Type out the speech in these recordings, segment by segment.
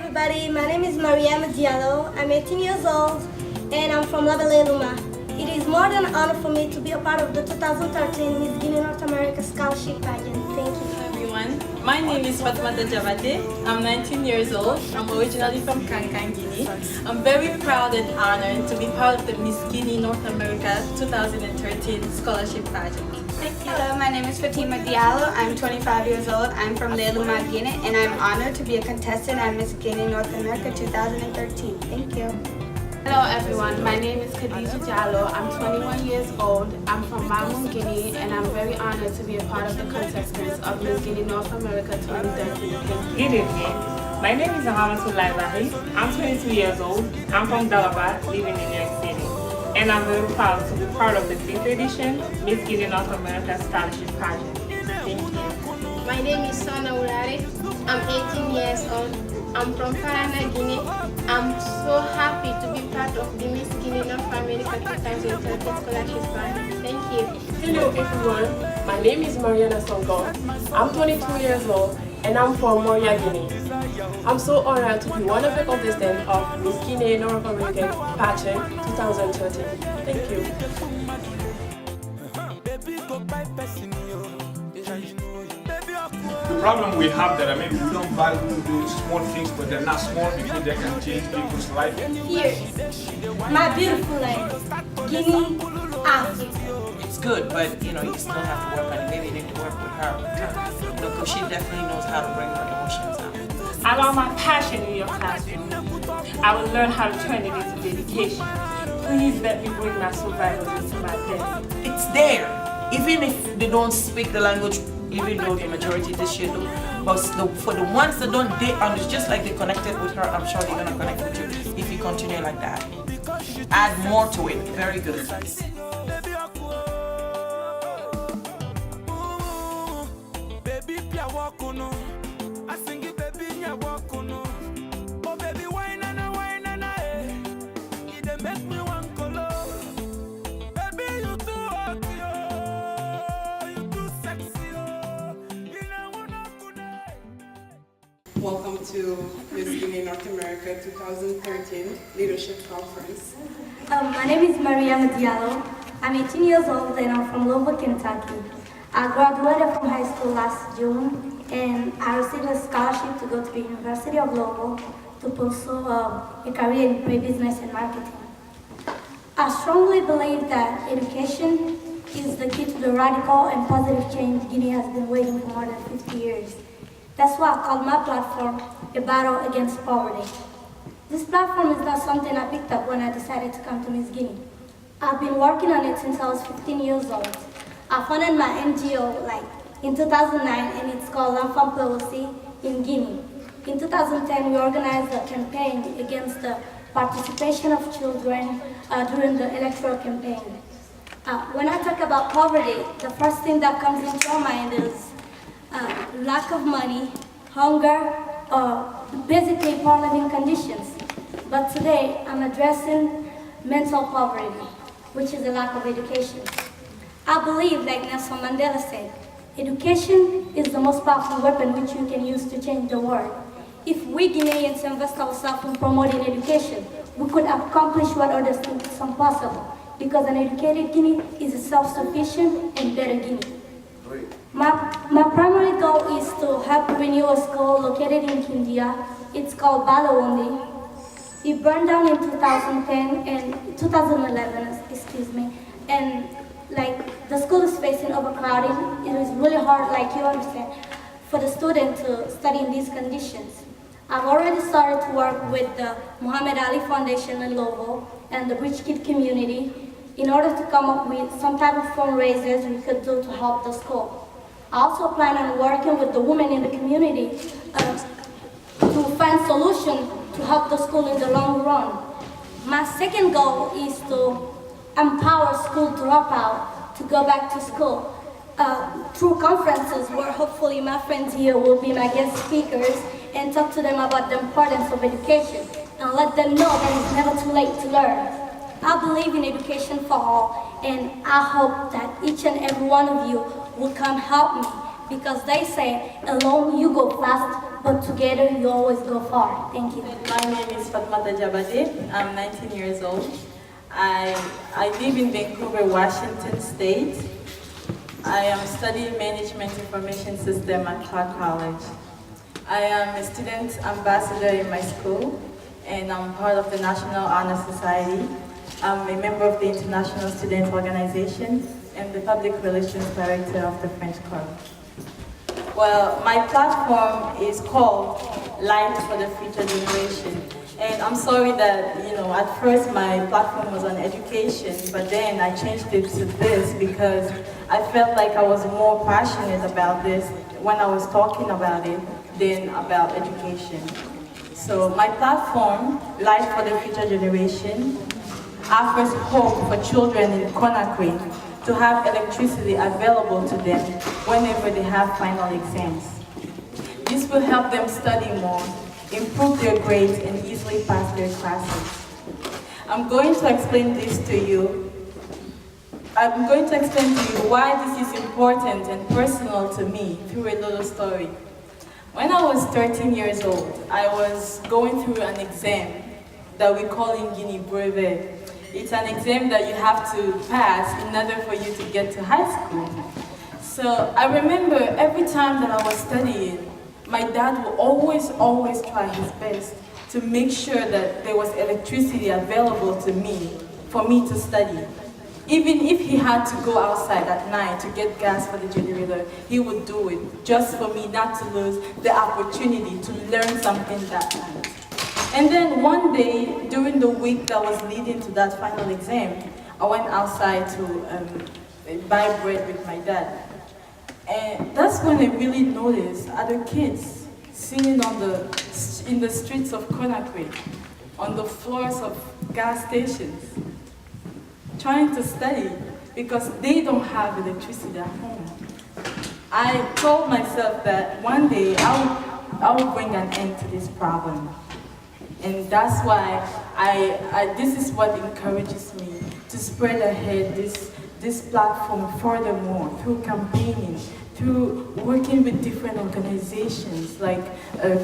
everybody, my name is Mariama Diallo. I'm 18 years old and I'm from Luma. It is more than an honor for me to be a part of the 2013 Miss Guinea North America Scholarship Pageant. Thank you. Hello everyone, my name is Fatmata Javate. I'm 19 years old. I'm originally from Kankan, Guinea. I'm very proud and honored to be part of the Miss Guinea North America 2013 Scholarship Pageant. Hello, my name is Fatima Diallo. I'm 25 years old. I'm from Luma, Guinea, and I'm honored to be a contestant at Miss Guinea North America 2013. Thank you. Hello everyone, my name is Khadija Jallo. I'm 21 years old. I'm from Mamoun, Guinea, and I'm very honored to be a part of the contestants of Miss Guinea North America 2013. Good evening. My name is Ahmadullah Bahri. I'm 22 years old. I'm from Dalaba, living in New York City. And I'm very proud to be part of the 5th edition Miss Guinea North America Scholarship Pageant. Thank you. My name is Sona Ulare. I'm 18 years old. I'm from Farana, Guinea. I'm so happy to be part of the Miss Guinea North America 2013 Scholarship Pageant. Thank you. Hello everyone, my name is Mariana Songon. I'm 22 years old and I'm from Moria, Guinea. I'm so honored to be one of the contestants of Miss Guinea North American Pageant 2013. Thank you. The problem we have that maybe we don't value those small things, but they're not small because they can change people's life. Here, my beautiful land, Guinea, Africa. It's good, but you still have to work on it. Maybe you need to work with her, because she definitely knows how to bring her emotions out. I learned my passion in your classroom. I will learn how to turn it into dedication. Please let me bring my survivors into my desk. It's there, even if they don't speak the language. Even though the majority this year do, but for the ones that don't, they understand. Just like they connected with her, I'm sure they're gonna connect with you if you continue like that. Add more to it. Very good. Welcome to Miss Guinea North America 2013 Leadership Conference. My name is Mariama Diallo. I'm 18 years old and I'm from Louisville, Kentucky. I graduated from high school last June and I received a scholarship to go to the University of Louisville to pursue a career in business and marketing. I strongly believe that education is the key to the radical and positive change Guinea has been waiting for more than 50 years. That's why I called my platform A Battle Against Poverty. This platform is not something I picked up when I decided to come to Miss Guinea. I've been working on it since I was 15 years old. I founded my NGO in 2009 and it's called L'Enfant Peut Aussi in Guinea. In 2010 we organized a campaign against the participation of children during the electoral campaign. When I talk about poverty, the first thing that comes into our mind is lack of money, hunger, or basically poor living conditions. But today, I'm addressing mental poverty, which is a lack of education. I believe, like Nelson Mandela said, education is the most powerful weapon which you can use to change the world. If we Guineans invest ourselves in promoting education, we could accomplish what others think is impossible, because an educated Guinea is a self-sufficient and better Guinea. My primary goal is to help renew a school located in Kindia. It's called Balawundi. It burned down in 2010 and 2011, excuse me. And the school is facing overcrowding. It is really hard, like you understand, for the student to study in these conditions. I've already started to work with the Muhammad Ali Foundation in Louisville and the Rich Kid community in order to come up with some type of fundraisers we could do to help the school. I also plan on working with the women in the community to find solutions to help the school in the long run. My second goal is to empower school dropouts to go back to school through conferences where hopefully my friends here will be my guest speakers and talk to them about the importance of education and let them know that it's never too late to learn. I believe in education for all, and I hope that each and every one of you will come help me, because they say, alone you go fast, but together you always go far. Thank you. My name is Fatmata Jabate. I'm 19 years old. I live in Vancouver, Washington State. I am studying Management Information System at Clark College. I am a student ambassador in my school, and I'm part of the National Honor Society. I'm a member of the International Student Organization and the Public Relations Director of the French Club. Well, my platform is called Light for the Future Generation. And I'm sorry that, at first my platform was on education, but then I changed it to this because I felt like I was more passionate about this when I was talking about it than about education. So my platform, Light for the Future Generation, offers hope for children in Conakry to have electricity available to them whenever they have final exams. This will help them study more, improve their grades, and easily pass their classes. I'm going to explain this to you. I'm going to explain to you why this is important and personal to me through a little story. When I was 13 years old, I was going through an exam that we call in Guinea brevet. It's an exam that you have to pass in order for you to get to high school. So I remember every time that I was studying, my dad would always try his best to make sure that there was electricity available to me, for me to study. Even if he had to go outside at night to get gas for the generator, he would do it just for me not to lose the opportunity to learn something that night. And then one day, during the week that was leading to that final exam, I went outside to buy bread with my dad. And that's when I really noticed other kids singing in the streets of Conakry, on the floors of gas stations, trying to study because they don't have electricity at home. I told myself that one day I will bring an end to this problem. And that's why this is what encourages me to spread ahead this platform furthermore through campaigning, through working with different organizations like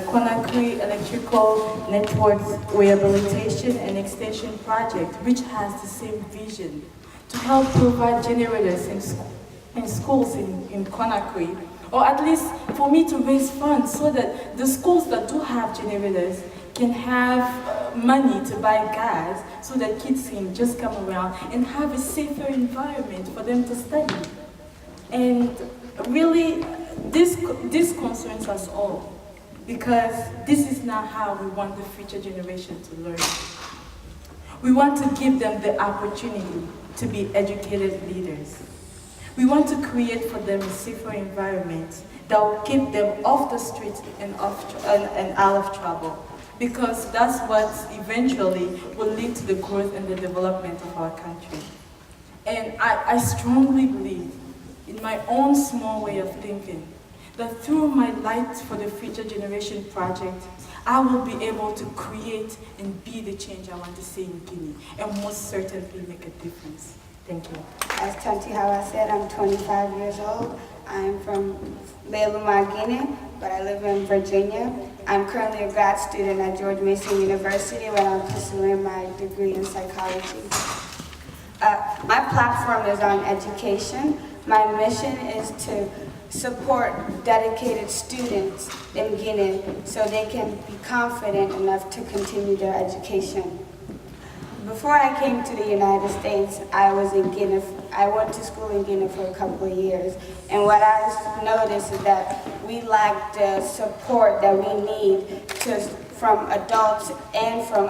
Conakry Electrical Networks Rehabilitation and Extension Project, which has the same vision to help provide generators in schools in Conakry, or at least for me to raise funds so that the schools that do have generators can have money to buy gas so that kids can just come around and have a safer environment for them to study. And really, this concerns us all because this is not how we want the future generation to learn. We want to give them the opportunity to be educated leaders. We want to create for them a safer environment that will keep them off the streets and out of trouble. Because that's what eventually will lead to the growth and the development of our country. And I strongly believe, in my own small way of thinking, that through my Light for the Future Generation project, I will be able to create and be the change I want to see in Guinea, and most certainly make a difference. Thank you. As Tanti Hawa said, I'm 25 years old. I'm from Leluma, Guinea, but I live in Virginia. I'm currently a grad student at George Mason University where I'm pursuing my degree in psychology. My platform is on education. My mission is to support dedicated students in Guinea so they can be confident enough to continue their education. Before I came to the United States, I was in Guinea. I went to school in Guinea for a couple of years. And what I noticed is that we lack the support that we need from adults and from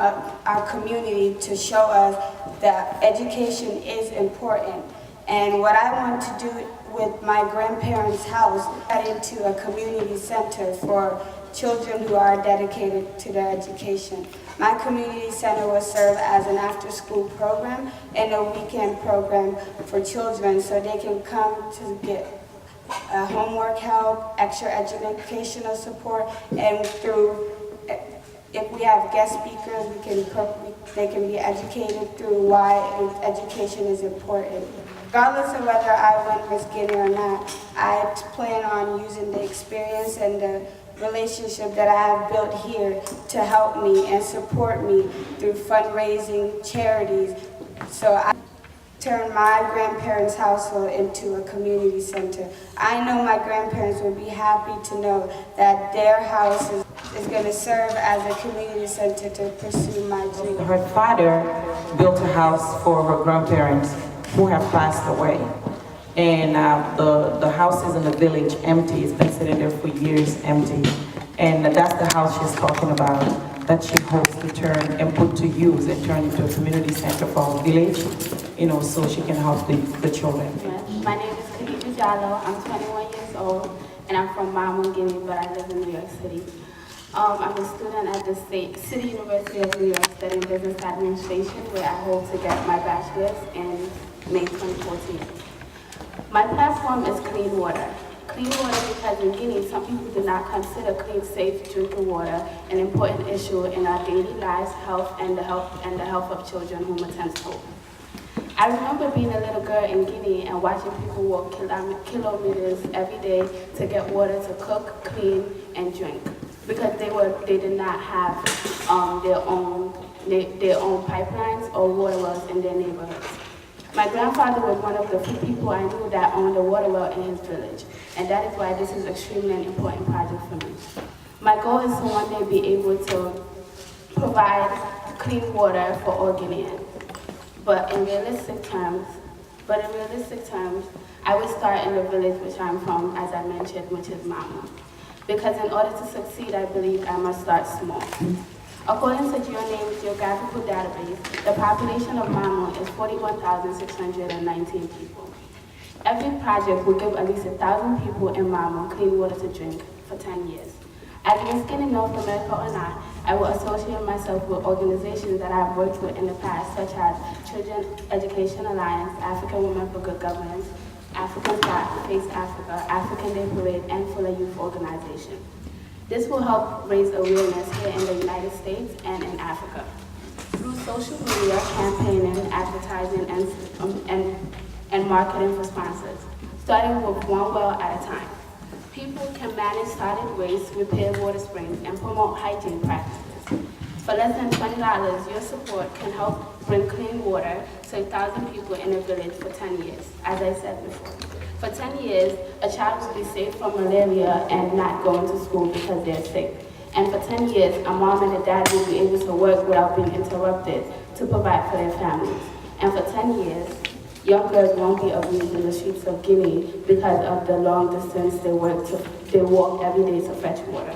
our community to show us that education is important. And what I want to do with my grandparents' house, got into a community center for children who are dedicated to their education. My community center will serve as an after-school program and a weekend program for children so they can come to get homework help, extra educational support, and through, if we have guest speakers, they can be educated through why education is important. Regardless of whether I win Miss Guinea or not, I plan on using the experience and the relationship that I have built here to help me and support me through fundraising, charities. So I turn my grandparents' household into a community center. I know my grandparents would be happy to know that their house is going to serve as a community center to pursue my dream. Her father built a house for her grandparents who have passed away. And the house is in the village empty. It's been sitting there for years empty. And that's the house she's talking about, that she hopes to turn and put to use and turn into a community center for our village, you know, so she can help the children. My name is Khadija Jallo. I'm 21 years old, and I'm from Guinea, but I live in New York City. I'm a student at the City University of New York studying business administration, where I hope to get my bachelor's in May 2014. My platform is clean water. Clean water because in Guinea, some people do not consider clean, safe drinking water an important issue in our daily lives, health, and the health of children whom attend school. I remember being a little girl in Guinea and watching people walk kilometers every day to get water to cook, clean, and drink, because they did not have their own pipelines or water wells in their neighborhoods. My grandfather was one of the few people I knew that owned a water well in his village, and that is why this is extremely an important project for me. My goal is to one day be able to provide clean water for all Guineans. But in realistic terms, I would start in the village which I'm from, as I mentioned, which is Mama. Because in order to succeed, I believe I must start small. According to GUINEA's geographical database, the population of Mama is 41,619 people. Every project will give at least 1,000 people in Mama clean water to drink for 10 years. As Miss Guinea North America or not, I will associate myself with organizations that I've worked with in the past, such as Children Education Alliance, African Women for Good Governance, African Face Africa, African Day Parade, and Fuller Youth Organization. This will help raise awareness here in the United States and in Africa. Through social media, campaigning, advertising, and marketing for sponsors, starting with one well at a time. People can manage solid waste, repair water springs, and promote hygiene practices. For less than $20, your support can help bring clean water to 1,000 people in a village for 10 years, as I said before. For 10 years, a child will be safe from malaria and not going to school because they're sick. And for 10 years, a mom and a dad will be able to work without being interrupted to provide for their families. And for 10 years, young girls won't be abused in the streets of Guinea because of the long distance they walk every day to fetch water.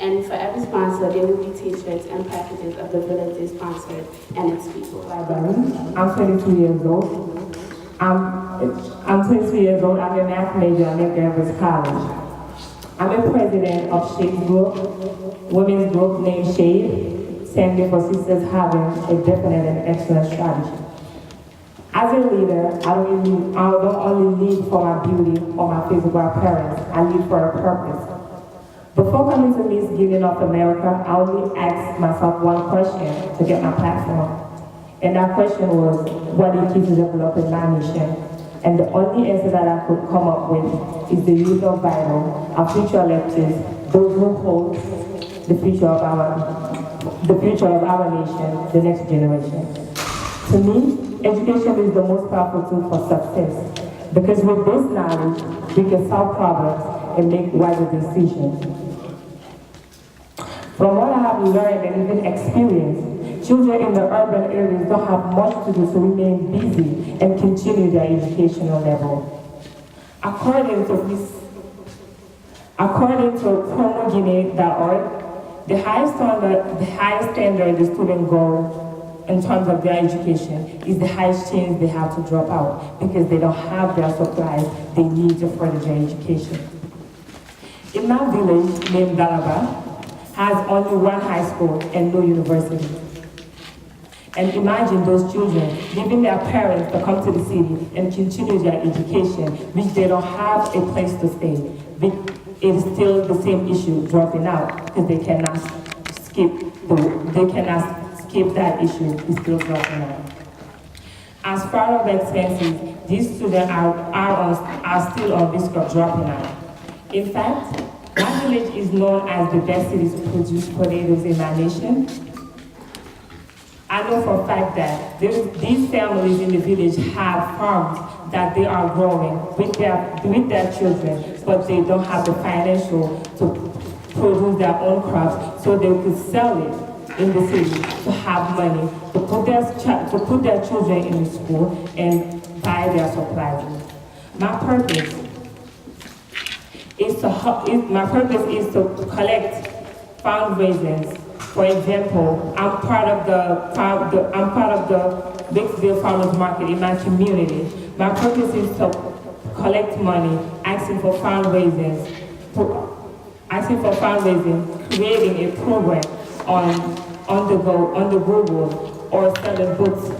And for every sponsor, there will be t-shirts and packages of the village they sponsored and its people. I'm 22 years old. I'm 22 years old. I'm a math major at Mbps College. I'm a president of Shade's group, women's group named Shade, standing for sisters having a definite and excellent strategy. As a leader, I don't only lead for my beauty or my physical appearance, I lead for a purpose. Before coming to Miss Guinea North America, I only asked myself one question to get my platform. And that question was, what is key to developing my mission? And the only answer that I could come up with is the youth of Vital, our future electors, those who hold the future of our nation, the next generation. To me, education is the most powerful tool for success, because with this knowledge, we can solve problems and make wiser decisions. From what I have learned and even experienced, children in the urban areas don't have much to do to remain busy and continue their educational level. According to PromoGuinea.org, the highest standard the student go in terms of their education is the highest chance they have to drop out because they don't have their supplies they need to further their education. In my village named Dalaba has only one high school and no university. And imagine those children leaving their parents to come to the city and continue their education, which they don't have a place to stay. But it is still the same issue, dropping out, because they cannot skip that issue, is still dropping out. As part of the expenses, these students are still on risk of dropping out. In fact, My village is known as the best city to produce potatoes in my nation. I know for a fact that these families in the village have farms that they are growing with their children, but they don't have the financial to produce their own crops so they could sell it in the city to have money to put their children in school and buy their supplies. My purpose is to collect fundraisers. For example, I'm part of the Bixville Farmers Market in my community. My purpose is to collect money, asking for fundraising, creating a program on the Google, or selling books,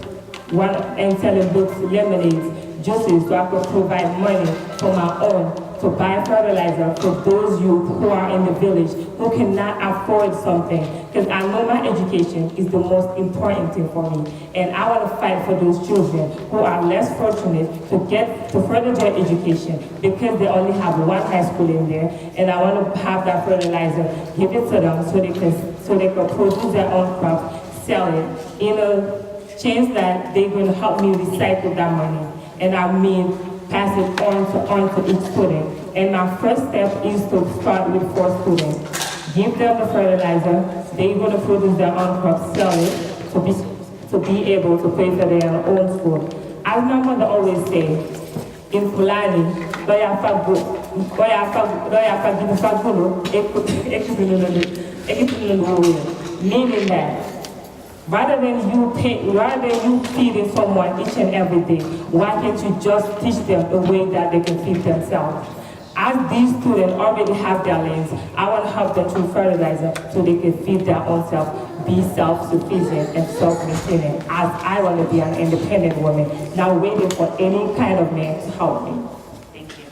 lemonades, juices, so I could provide money for my own to buy fertilizer for those youth who are in the village who cannot afford something. Because I know my education is the most important thing for me. And I want to fight for those children who are less fortunate to further their education because they only have one high school in there. And I want to have that fertilizer, give it to them so they can produce their own crops, sell it in a chance that they're going to help me recycle that money. And I mean, pass it on to each student. And my first step is to start with 4 students. Give them the fertilizer, they're going to produce their own crops, sell it, to be able to pay for their own school. As my mother always say, in Fulani, meaning that rather than you feeding someone each and every day, why can't you just teach them a way that they can feed themselves? As these students already have their lands, I want to help them through fertilizer so they can feed their own self, be self-sufficient and self-maintaining, as I want to be an independent woman, not waiting for any kind of man to help me. Thank you.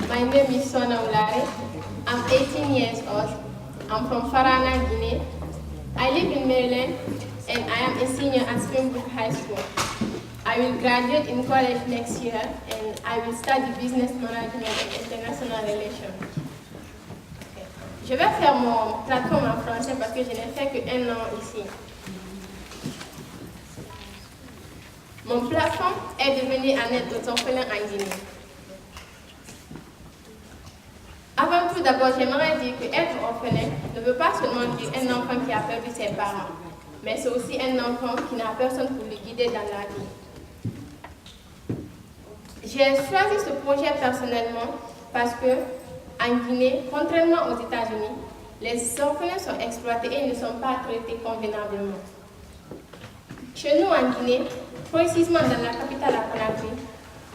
My name is Sona Ulare. I'm 18 years old. I'm from Farana, Guinea. I live in Maryland, and I am a senior at Springbrook High School. I will graduate in college next year, and I will study business management and international relations. Okay. Je vais faire mon plateforme en français parce que je n'ai fait qu'1 an ici. Mon plateforme est de venir en aide aux orphelins en Guinée. Avant tout, d'abord, j'aimerais dire que être orphelin ne veut pas seulement dire un enfant qui a perdu ses parents, mais c'est aussi un enfant qui n'a personne pour le guider dans la vie. J'ai choisi ce projet personnellement parce que, en Guinée, contrairement aux États-Unis, les orphelins sont exploités et ne sont pas traités convenablement. Chez nous, en Guinée, précisément dans la capitale à Conakry,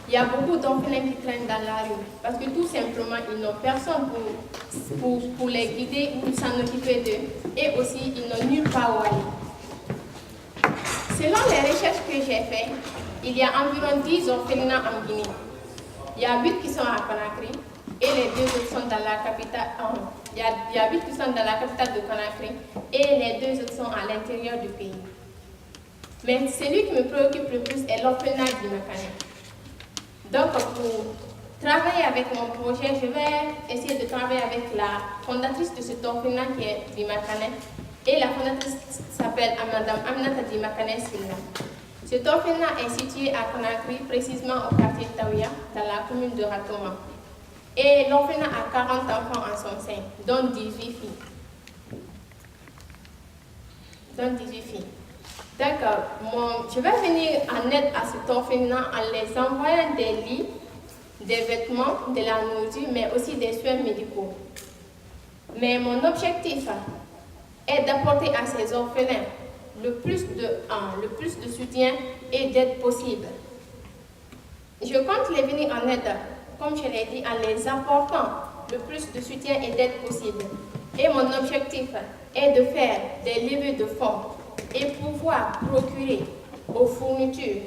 il y a beaucoup d'orphelins qui traînent dans la rue parce que tout simplement, ils n'ont personne pour les guider ou s'en occuper d'eux, et aussi, ils n'ont nulle part où aller. Selon les recherches que j'ai faites, il y a environ 10 orphelinats en Guinée. Il y a 8 qui sont à Conakry et les 2 autres sont dans la capitale. Il y a 8 qui sont dans la capitale de Conakry et les 2 autres sont à l'intérieur du pays. Mais celui qui me préoccupe le plus est l'orphelinat d'Imakane. Donc, pour travailler avec mon projet, je vais essayer de travailler avec la fondatrice de cet orphelinat qui est d'Imakane. Et la fondatrice s'appelle Madame Aminata Dimakane Silna. Cet orphelinat est situé à Conakry, précisément au quartier Taouya, dans la commune de Ratoma. Et l'orphelinat a 40 enfants en son sein, dont 18 filles. Donc, je vais venir en aide à cet orphelinat en les envoyant des lits, des vêtements, de la nourriture, mais aussi des soins médicaux. Mais mon objectif est d'apporter à ces orphelins le plus de soutien et d'aide possible. Je compte les venir en aide, comme je l'ai dit, en les apportant le plus de soutien et d'aide possible. Et mon objectif est de faire des levées de fonds et pouvoir procurer aux fournitures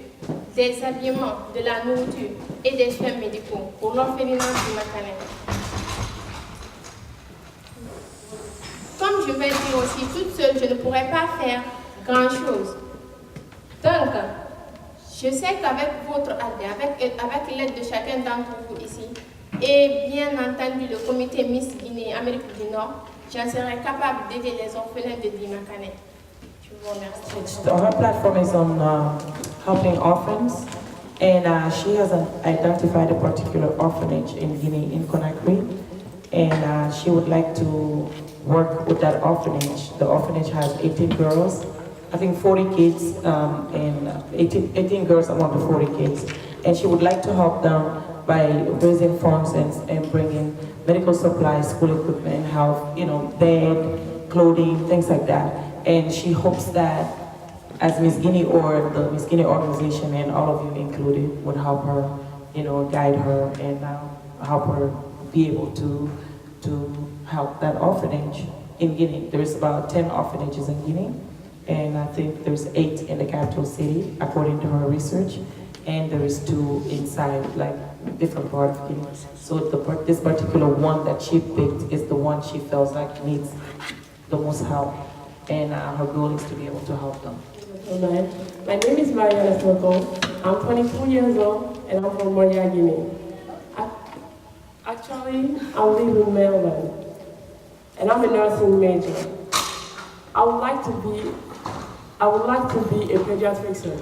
des habillements, de la nourriture et des soins médicaux pour l'orphelinat du Makané. Comme je vais dire aussi, toute seule, je ne pourrais pas faire grand-chose. Donc, je sais qu'avec votre aide, avec l'aide de chacun d'entre vous ici, et bien entendu le comité Miss Guinée Amérique du Nord, j'en serai capable d'aider les orphelins de Dimakane. Je vous remercie. Her platform is on helping orphans, and she has identified a particular orphanage in Guinea, in Conakry, and she would like to work with that orphanage. The orphanage has 18 girls, I think 40 kids, and 18 girls among the 40 kids, and she would like to help them by raising funds and bringing medical supplies, school equipment, health, bed, clothing, things like that. And she hopes that as Miss Guinea or the Miss Guinea organization and all of you included would help her, guide her and help her be able to help that orphanage in Guinea. There's about 10 orphanages in Guinea, and I think there's 8 in the capital city, according to her research, and there is 2 inside, like different parts of Guinea. So this particular one that she picked is the one she feels like needs the most help, and her goal is to be able to help them. My name is Mariana Sokon. I'm 22 years old and I'm from Moria, Guinea. Actually, I live in Melbourne and I'm a nursing major. I would like to be a pediatrician.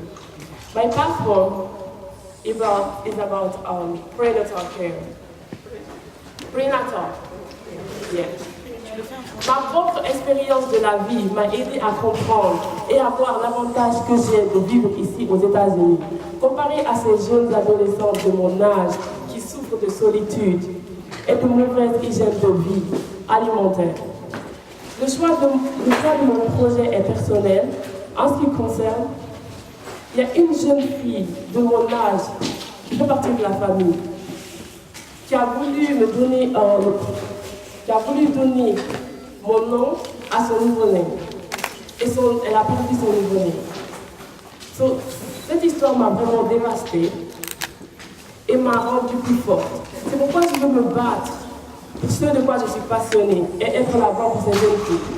My platform is about prenatal care. Prenatal, yes. Ma propre expérience de la vie m'a aidé à comprendre et à voir l'avantage que j'ai de vivre ici aux États-Unis, comparé à ces jeunes adolescentes de mon âge qui souffrent de solitude et de mauvaise hygiène de vie alimentaire. Le choix de mon projet est personnel. En ce qui concerne, il y a une jeune fille de mon âge qui fait partie de la famille qui a voulu me donner mon nom à son nouveau-né. Et elle a perdu son nouveau-né. Cette histoire m'a vraiment dévastée et m'a rendue plus forte. C'est pourquoi je veux me battre pour ce de quoi je suis passionnée et être là-bas pour ces jeunes filles.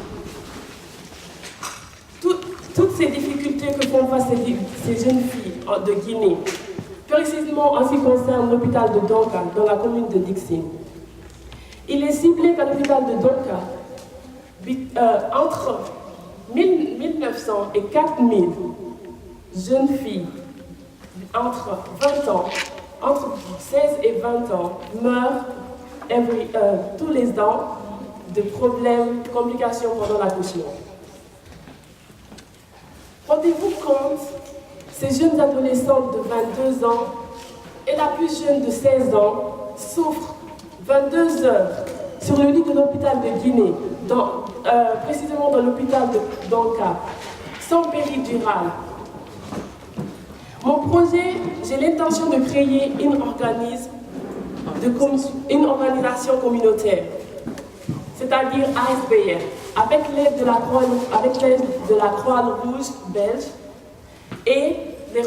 Toutes ces difficultés que font face ces jeunes filles de Guinée, précisément en ce qui concerne l'hôpital de Donka, dans la commune de Dixine. Il est ciblé qu'à l'hôpital de Donka, entre 1900 et 4000 jeunes filles entre 16 et 20 ans meurent tous les ans de problèmes, complications pendant l'accouchement. Rendez-vous compte, ces jeunes adolescentes de 22 ans et la plus jeune de 16 ans souffrent 22 heures sur le lit de l'hôpital de Guinée, précisément dans l'hôpital de Donka, sans péridurale. Mon projet, j'ai l'intention de créer une organisation communautaire, c'est-à-dire ASBL, avec l'aide de la Croix-Rouge belge et des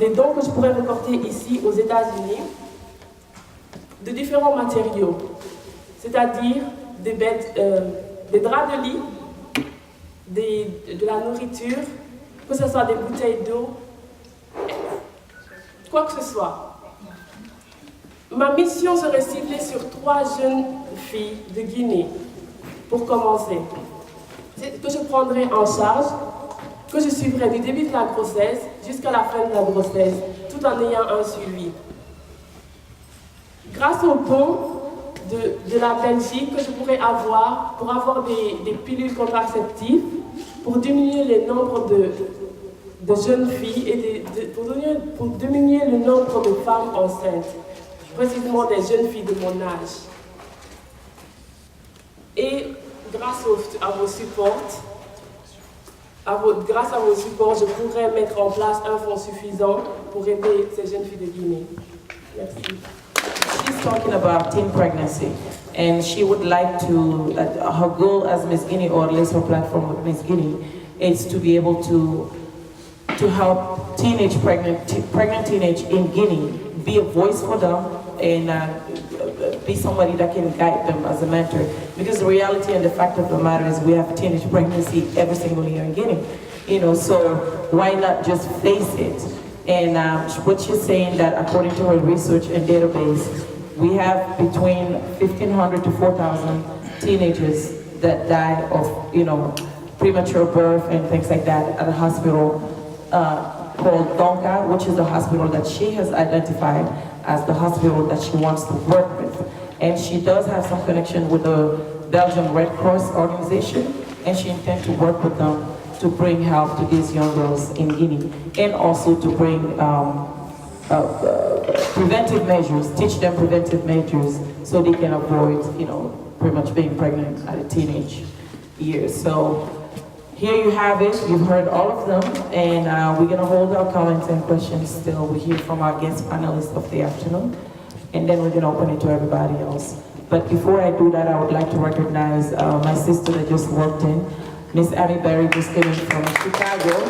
dons que je pourrais récolter ici aux États-Unis de différents matériaux, c'est-à-dire des draps de lit, de la nourriture, que ce soit des bouteilles d'eau, quoi que ce soit. Ma mission serait ciblée sur 3 jeunes filles de Guinée, pour commencer, que je prendrai en charge, que je suivrai du début de la grossesse jusqu'à la fin de la grossesse, tout en ayant un suivi. Grâce au don de la Belgique que je pourrais avoir pour avoir des pilules contraceptives, pour diminuer le nombre de jeunes filles et pour diminuer le nombre de femmes enceintes, précisément des jeunes filles de mon âge. Et grâce à vos supports, je pourrais mettre en place un fonds suffisant pour aider ces jeunes filles de Guinée. Merci. She's talking about teen pregnancy, and she would like to, her goal as Miss Guinea, or at least her platform with Miss Guinea, is to be able to help pregnant teenage in Guinea, be a voice for them, and be somebody that can guide them as a mentor. Because the reality and the fact of the matter is we have teenage pregnancy every single year in Guinea. So why not just face it? And what she's saying that according to her research and database, We have between 1,500 to 4,000 teenagers that die of, premature birth and things like that at a hospital called Donka, which is the hospital that she has identified as the hospital that she wants to work with. And she does have some connection with the Belgian Red Cross organization, and she intends to work with them to bring help to these young girls in Guinea, and also to bring preventive measures, teach them preventive measures so they can avoid, pretty much being pregnant at a teenage years. So here you have it. You've heard all of them, and we're gonna hold our comments and questions till we hear from our guest panelists of the afternoon, and then we're gonna open it to everybody else. But before I do that, I would like to recognize my sister that just walked in. Miss Amy Berry just came in from Chicago.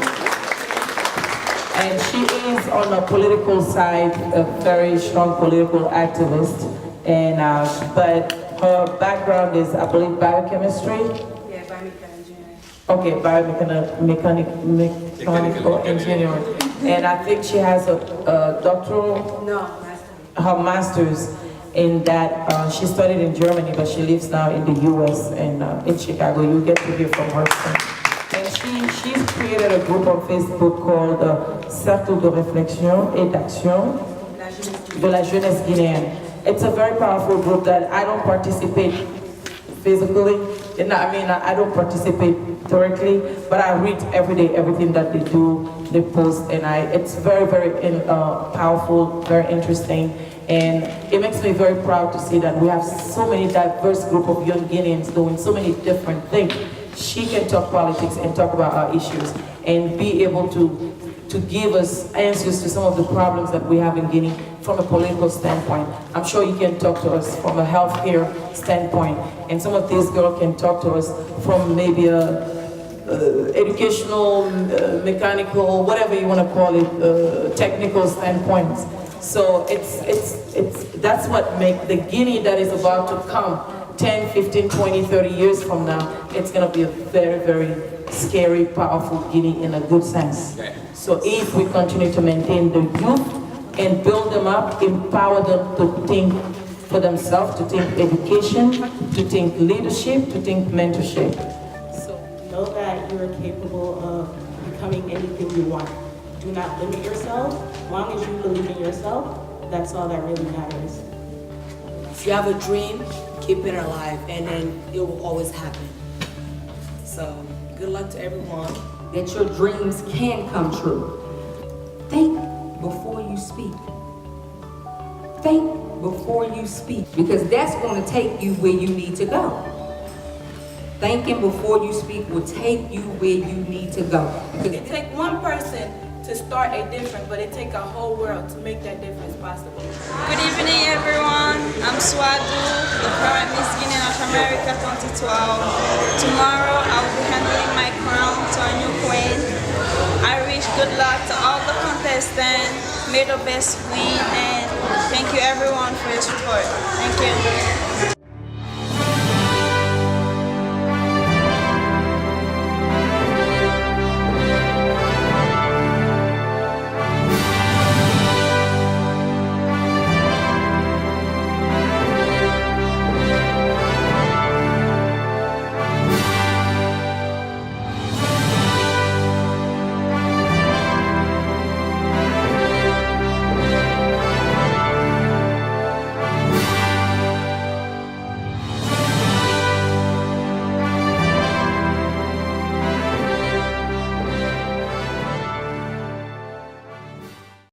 And she is on the political side, a very strong political activist. And but her background is, I believe, biochemistry. Yeah, biomechanical engineering. Okay, biomechanical engineering. And I think she has a doctoral. No, master. Her master's in that. She studied in Germany, but she lives now in the U.S. and in Chicago. You'll get to hear from her soon. And she's created a group on Facebook called Cercle de Réflexion et d'Action de la Jeunesse Guinéenne. It's a very powerful group that I don't participate physically. I don't participate directly, but I read every day everything that they do, they post, and it's very, very powerful, very interesting. And it makes me very proud to see that we have so many diverse group of young Guineans doing so many different things. She can talk politics and talk about our issues and be able to give us answers to some of the problems that we have in Guinea from a political standpoint. I'm sure you can talk to us from a healthcare standpoint, and some of these girls can talk to us from maybe a educational, mechanical, whatever you want to call it, technical standpoints. So that's what makes the Guinea that is about to come 10, 15, 20, 30 years from now, it's going to be a very, very scary, powerful Guinea in a good sense. So if we continue to maintain the youth and build them up, empower them to think for themselves, to think education, to think leadership, to think mentorship. So know that you are capable of becoming anything you want. Do not limit yourself. As long as you believe in yourself, that's all that really matters. If you have a dream, keep it alive, and then it will always happen. So, good luck to everyone. That your dreams can come true. Think before you speak. Think before you speak, because that's going to take you where you need to go. Thinking before you speak will take you where you need to go. Because it takes one person to start a difference, but it takes a whole world to make that difference possible. Good evening, everyone. I'm Swadu, the current Miss Guinea North America 2012. Tomorrow, I will be handing my crown to a new queen. I wish good luck to all the contestants. May the best win, and thank you everyone for your support. Thank you.